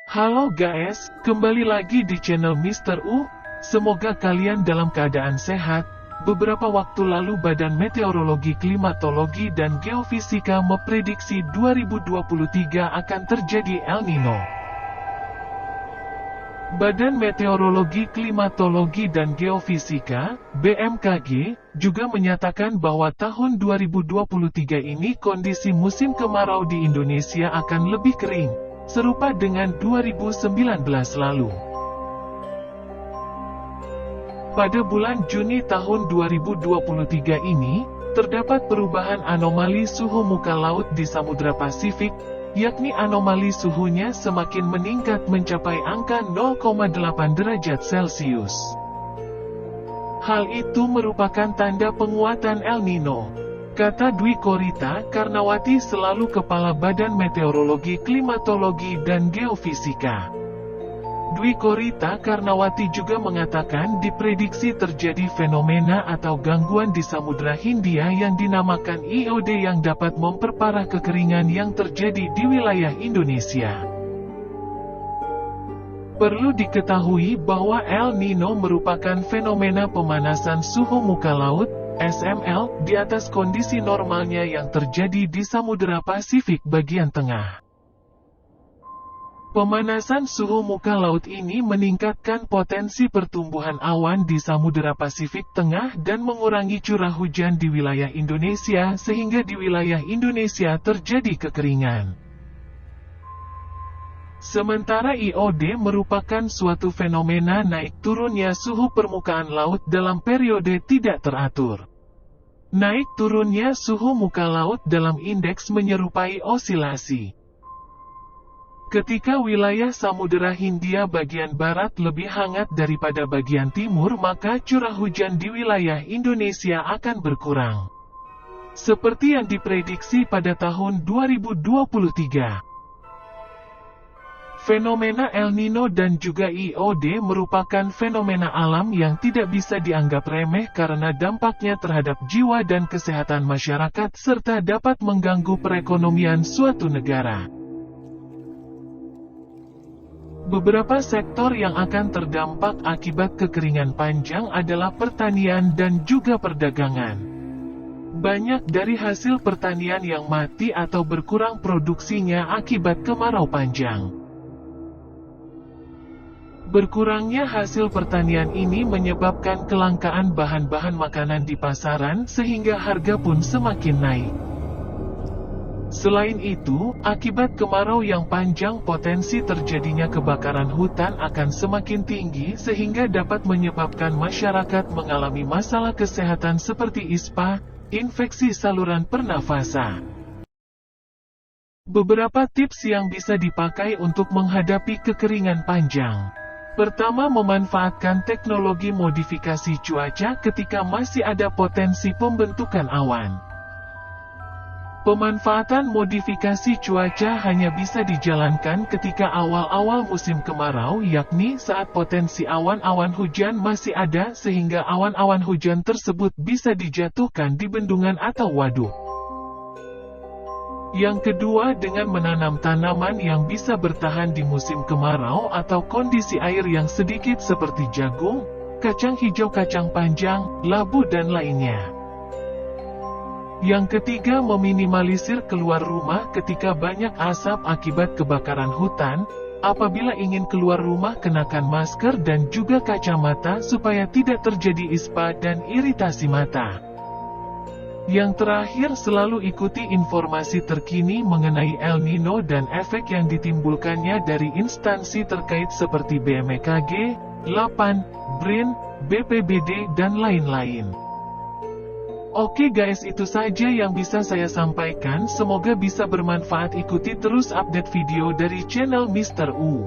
Halo guys, kembali lagi di channel Mr. U. Semoga kalian dalam keadaan sehat. Beberapa waktu lalu Badan Meteorologi, Klimatologi dan Geofisika memprediksi 2023 akan terjadi El Nino. Badan Meteorologi, Klimatologi dan Geofisika, BMKG, juga menyatakan bahwa tahun 2023 ini kondisi musim kemarau di Indonesia akan lebih kering, serupa dengan 2019 lalu. Pada bulan Juni tahun 2023 ini, terdapat perubahan anomali suhu muka laut di Samudra Pasifik, yakni anomali suhunya semakin meningkat mencapai angka 0,8 derajat Celcius. Hal itu merupakan tanda penguatan El Nino, kata Dwi Korita Karnawati selalu Kepala Badan Meteorologi, Klimatologi dan Geofisika. Dwi Korita Karnawati juga mengatakan diprediksi terjadi fenomena atau gangguan di Samudra Hindia yang dinamakan IOD yang dapat memperparah kekeringan yang terjadi di wilayah Indonesia. Perlu diketahui bahwa El Nino merupakan fenomena pemanasan suhu muka laut, SML, di atas kondisi normalnya yang terjadi di Samudra Pasifik bagian tengah. Pemanasan suhu muka laut ini meningkatkan potensi pertumbuhan awan di Samudra Pasifik Tengah dan mengurangi curah hujan di wilayah Indonesia sehingga di wilayah Indonesia terjadi kekeringan. Sementara IOD merupakan suatu fenomena naik turunnya suhu permukaan laut dalam periode tidak teratur. Naik turunnya suhu muka laut dalam indeks menyerupai osilasi. Ketika wilayah Samudra Hindia bagian barat lebih hangat daripada bagian timur, maka curah hujan di wilayah Indonesia akan berkurang. Seperti yang diprediksi pada tahun 2023. Fenomena El Nino dan juga IOD merupakan fenomena alam yang tidak bisa dianggap remeh karena dampaknya terhadap jiwa dan kesehatan masyarakat serta dapat mengganggu perekonomian suatu negara. Beberapa sektor yang akan terdampak akibat kekeringan panjang adalah pertanian dan juga perdagangan. Banyak dari hasil pertanian yang mati atau berkurang produksinya akibat kemarau panjang. Berkurangnya hasil pertanian ini menyebabkan kelangkaan bahan-bahan makanan di pasaran sehingga harga pun semakin naik. Selain itu, akibat kemarau yang panjang potensi terjadinya kebakaran hutan akan semakin tinggi sehingga dapat menyebabkan masyarakat mengalami masalah kesehatan seperti ISPA, infeksi saluran pernafasan. Beberapa tips yang bisa dipakai untuk menghadapi kekeringan panjang. Pertama, memanfaatkan teknologi modifikasi cuaca ketika masih ada potensi pembentukan awan. Pemanfaatan modifikasi cuaca hanya bisa dijalankan ketika awal-awal musim kemarau, yakni saat potensi awan-awan hujan masih ada sehingga awan-awan hujan tersebut bisa dijatuhkan di bendungan atau waduk. Yang kedua, dengan menanam tanaman yang bisa bertahan di musim kemarau atau kondisi air yang sedikit seperti jagung, kacang hijau, kacang panjang, labu dan lainnya. Yang ketiga, meminimalisir keluar rumah ketika banyak asap akibat kebakaran hutan. Apabila ingin keluar rumah, kenakan masker dan juga kacamata supaya tidak terjadi ISPA dan iritasi mata. Yang terakhir, selalu ikuti informasi terkini mengenai El Nino dan efek yang ditimbulkannya dari instansi terkait seperti BMKG, LAPAN, BRIN, BPBD dan lain-lain. Oke guys, itu saja yang bisa saya sampaikan, semoga bisa bermanfaat. Ikuti terus update video dari channel Mr. U.